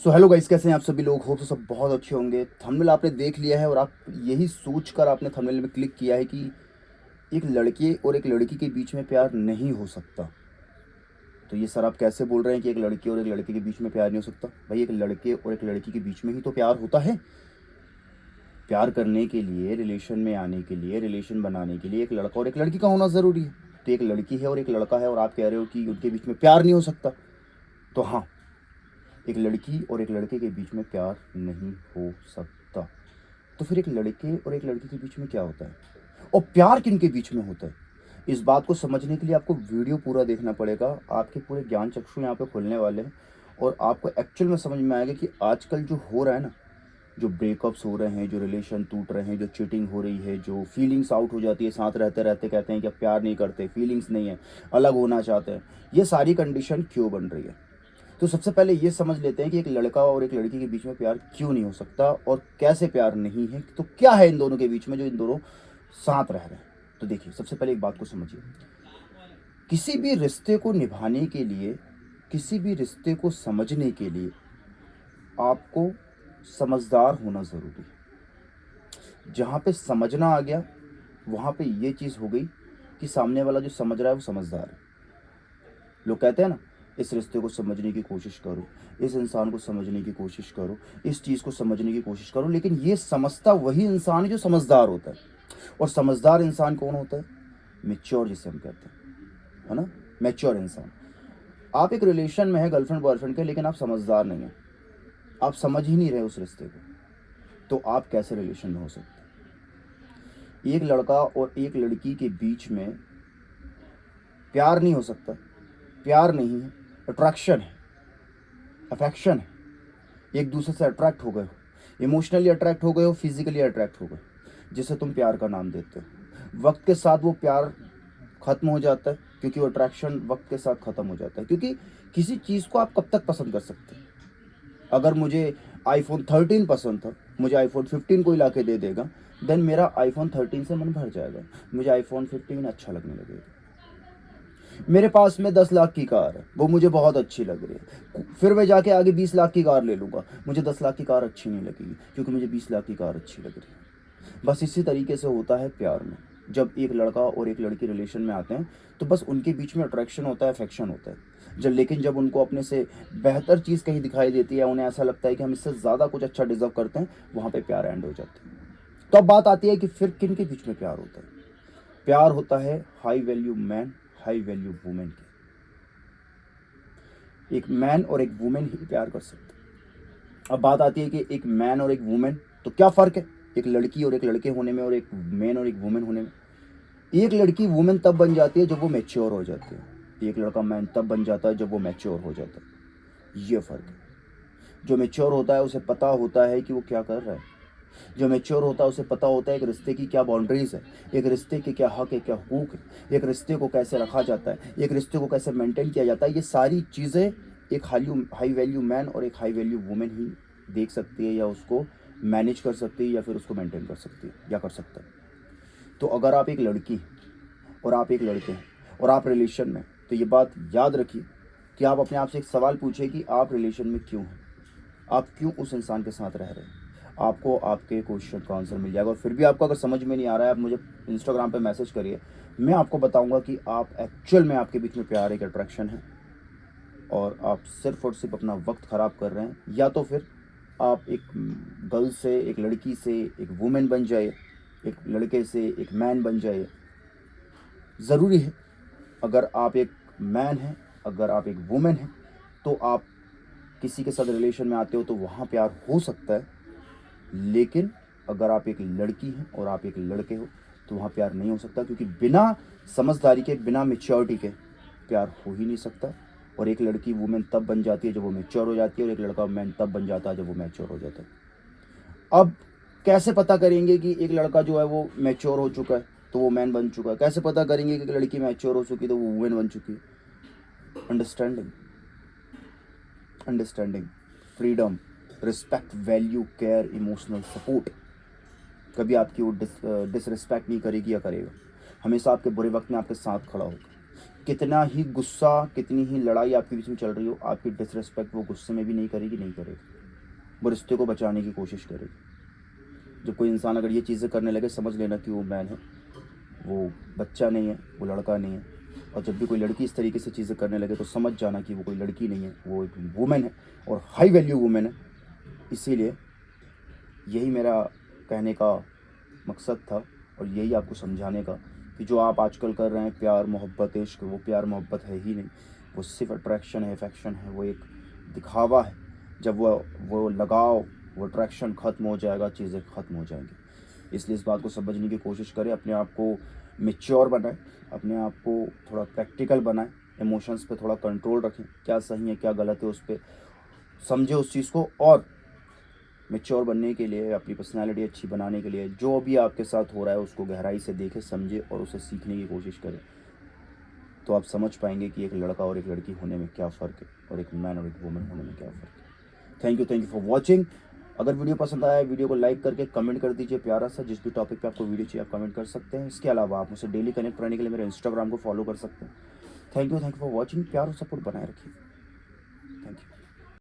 So hello guys, कैसे हैं आप सभी लोग। होप तो सब बहुत अच्छे होंगे। थंबनेल आपने देख लिया है और आप यही सोचकर आपने थंबनेल में क्लिक किया है कि एक लड़के और एक लड़की के बीच में प्यार नहीं हो सकता। तो ये सर आप कैसे बोल रहे हैं कि एक लड़के और एक लड़के के बीच में प्यार नहीं हो सकता। भाई, एक लड़के और एक लड़की के बीच में ही तो प्यार होता है। प्यार करने के लिए, रिलेशन में आने के लिए, रिलेशन बनाने के लिए एक लड़का और एक लड़की का होना ज़रूरी है। तो एक लड़की है और एक लड़का है और आप कह रहे हो कि उनके बीच में प्यार नहीं हो सकता। तो हाँ, एक लड़की और एक लड़के के बीच में प्यार नहीं हो सकता। तो फिर एक लड़के और एक लड़की के बीच में क्या होता है और प्यार किन के बीच में होता है? इस बात को समझने के लिए आपको वीडियो पूरा देखना पड़ेगा। आपके पूरे ज्ञान चक्षु यहाँ पे खुलने वाले हैं और आपको एक्चुअल में समझ में आएगा कि आजकल जो हो रहा है ना, जो ब्रेकअप्स हो रहे हैं, जो रिलेशन टूट रहे हैं, जो चीटिंग हो रही है, जो फीलिंग्स आउट हो जाती है, साथ रहते रहते कहते हैं कि अब प्यार नहीं करते, फीलिंग्स नहीं है, अलग होना चाहते हैं, ये सारी कंडीशन क्यों बन रही है? तो सबसे पहले ये समझ लेते हैं कि एक लड़का और एक लड़की के बीच में प्यार क्यों नहीं हो सकता और कैसे प्यार नहीं है। तो क्या है इन दोनों के बीच में जो इन दोनों साथ रह रहे हैं? तो देखिए, सबसे पहले एक बात को समझिए। किसी भी रिश्ते को निभाने के लिए, किसी भी रिश्ते को समझने के लिए आपको समझदार होना ज़रूरी है। जहाँ पे समझना आ गया, वहाँ पे ये चीज़ हो गई कि सामने वाला जो समझ रहा है वो समझदार है। लोग कहते हैं ना, इस रिश्ते को समझने की कोशिश करो, इस इंसान को समझने की कोशिश करो, इस चीज़ को समझने की कोशिश करो, लेकिन ये समझता वही इंसान है जो समझदार होता है। और समझदार इंसान कौन होता है? मैच्योर, जिसे हम कहते हैं, है ना, मैच्योर इंसान। आप एक रिलेशन में है गर्लफ्रेंड बॉयफ्रेंड के, लेकिन आप समझदार नहीं हैं, आप समझ ही नहीं रहे उस रिश्ते को, तो आप कैसे रिलेशन में हो सकते? एक लड़का और एक लड़की के बीच में प्यार नहीं हो सकता। प्यार नहीं है, अट्रैक्शन है, अफेक्शन है। एक दूसरे से अट्रैक्ट हो गए हो, इमोशनली अट्रैक्ट हो गए हो, फिजिकली अट्रैक्ट हो गए, जिसे तुम प्यार का नाम देते हो। वक्त के साथ वो प्यार खत्म हो जाता है, क्योंकि वो अट्रैक्शन वक्त के साथ खत्म हो जाता है। क्योंकि किसी चीज़ को आप कब तक पसंद कर सकते हैं? अगर मुझे आईफोन 13 पसंद था, मुझे आईफोन 15 कोई ला के दे देगा, देन मेरा आईफोन 13 से मन भर जाएगा, मुझे आईफोन 15 अच्छा लगने लगेगा। मेरे पास में 10 लाख की कार है, वो मुझे बहुत अच्छी लग रही है, फिर मैं जाके आगे 20 लाख की कार ले लूँगा, मुझे 10 लाख की कार अच्छी नहीं लगेगी, क्योंकि मुझे 20 लाख की कार अच्छी लग रही है। बस इसी तरीके से होता है प्यार में। जब एक लड़का और एक लड़की रिलेशन में आते हैं, तो बस उनके बीच में अट्रैक्शन होता है, अफेक्शन होता है। लेकिन जब उनको अपने से बेहतर चीज़ कहीं दिखाई देती है, उन्हें ऐसा लगता है कि हम इससे ज़्यादा कुछ अच्छा डिजर्व करते हैं, वहाँ पे प्यार एंड हो जाता है। तो अब बात आती है कि फिर किन के बीच में प्यार होता है? प्यार होता है high value man, high value women की। एक मैन और एक वुमेन ही प्यार कर सकते हैं। अब बात आती है कि एक मैन और एक वुमेन, तो क्या फ़र्क है एक लड़की और एक लड़के होने में और एक मैन और एक वुमेन होने में? एक लड़की वुमेन तब बन जाती है जब वो मैच्योर हो जाती है, एक लड़का मैन तब बन जाता है जब वो मैच्योर हो जाता है। ये फ़र्क है। जो मैच्योर होता है उसे पता होता है कि वो क्या कर रहा है। जो मैच्योर होता है उसे पता होता है एक रिश्ते की क्या बाउंड्रीज़ है, एक रिश्ते के क्या हक है, क्या हुकूक है, एक रिश्ते को कैसे रखा जाता है, एक रिश्ते को कैसे मेंटेन किया जाता है। ये सारी चीज़ें एक हाई वैल्यू मैन और एक हाई वैल्यू वुमेन ही देख सकती है, या उसको मैनेज कर सकती है, या फिर उसको मेंटेन कर सकती है, या कर सकता है। तो अगर आप एक लड़की और आप एक लड़के हैं और आप रिलेशन में, तो ये बात याद रखिए कि आप अपने आप से एक सवाल पूछिए कि आप रिलेशन में क्यों हैं, आप क्यों उस इंसान के साथ रह रहे हैं। आपको आपके क्वेश्चन का आंसर मिल जाएगा। और फिर भी आपको अगर समझ में नहीं आ रहा है, आप मुझे इंस्टाग्राम पे मैसेज करिए, मैं आपको बताऊंगा कि आप एक्चुअल में आपके बीच में प्यार एक अट्रैक्शन है और आप सिर्फ और सिर्फ अपना वक्त ख़राब कर रहे हैं। या तो फिर आप एक गर्ल से, एक लड़की से एक वुमेन बन जाए, एक लड़के से एक मैन बन जाए। ज़रूरी है, अगर आप एक मैन हैं, अगर आप एक वुमेन हैं, तो आप किसी के साथ रिलेशन में आते हो तो वहाँ प्यार हो सकता है। लेकिन अगर आप एक लड़की हैं और आप एक लड़के हो, तो वहाँ प्यार नहीं हो सकता, क्योंकि बिना समझदारी के, बिना मैच्योरिटी के प्यार हो ही नहीं सकता। और एक लड़की वुमेन तब बन जाती है जब वो मैच्योर हो जाती है, और एक लड़का मैन तब बन जाता है जब वो मैच्योर हो जाता है। अब कैसे पता करेंगे कि एक लड़का जो है वो मैच्योर हो चुका है तो वो मैन बन चुका है? कैसे पता करेंगे कि एक लड़की मैच्योर हो चुकी है तो वो वुमेन बन चुकी है? Understanding, understanding, freedom, respect, value, care, emotional support. कभी आपकी वो डिसरिस्पेक्ट नहीं करेगी या करेगा, हमेशा आपके बुरे वक्त में आपके साथ खड़ा होगा। कितना ही गुस्सा, कितनी ही लड़ाई आपके बीच में चल रही हो, आपकी डिसरिस्पेक्ट वो गुस्से में भी नहीं करेगी, नहीं करेगी। वो रिश्ते को बचाने की कोशिश करेगी। जब कोई इंसान अगर ये चीज़ें करने लगे, समझ लेना कि वो मैन है, वो बच्चा नहीं है, वो लड़का नहीं है। और जब भी कोई लड़की इस तरीके से चीज़ें करने लगे तो समझ जाना कि वो कोई लड़की नहीं है, वो एक वुमेन है और हाई वैल्यू वुमेन है। इसीलिए यही मेरा कहने का मकसद था और यही आपको समझाने का कि जो आप आजकल कर रहे हैं प्यार मोहब्बत इश्क, वो प्यार मोहब्बत है ही नहीं। वो सिर्फ अट्रैक्शन है, अफेक्शन है, वो एक दिखावा है। जब वो लगाव, वो अट्रैक्शन ख़त्म हो जाएगा, चीज़ें ख़त्म हो जाएंगी। इसलिए इस बात को समझने की कोशिश करें, अपने आप को मैच्योर बनाएं, अपने आप को थोड़ा प्रैक्टिकल बनाएं, इमोशंस पे थोड़ा कंट्रोल रखें, क्या सही है क्या गलत है उस पर समझें उस चीज़ को। और मैच्योर बनने के लिए, अपनी पर्सनालिटी अच्छी बनाने के लिए जो भी आपके साथ हो रहा है उसको गहराई से देखें, समझें और उसे सीखने की कोशिश करें। तो आप समझ पाएंगे कि एक लड़का और एक लड़की होने में क्या फ़र्क है और एक मैन और एक वुमन होने में क्या फ़र्क है। Thank you for watching. अगर वीडियो पसंद आया, वीडियो को लाइक करके कमेंट कर दीजिए प्यारा सा। जिस भी टॉपिक पे आपको वीडियो चाहिए आप कमेंट कर सकते हैं। इसके अलावा आप मुझसे डेली कनेक्ट रहने के लिए मेरे इंस्टाग्राम को फॉलो कर सकते हैं। Thank you for watching. प्यार और सपोर्ट बनाए रखिए।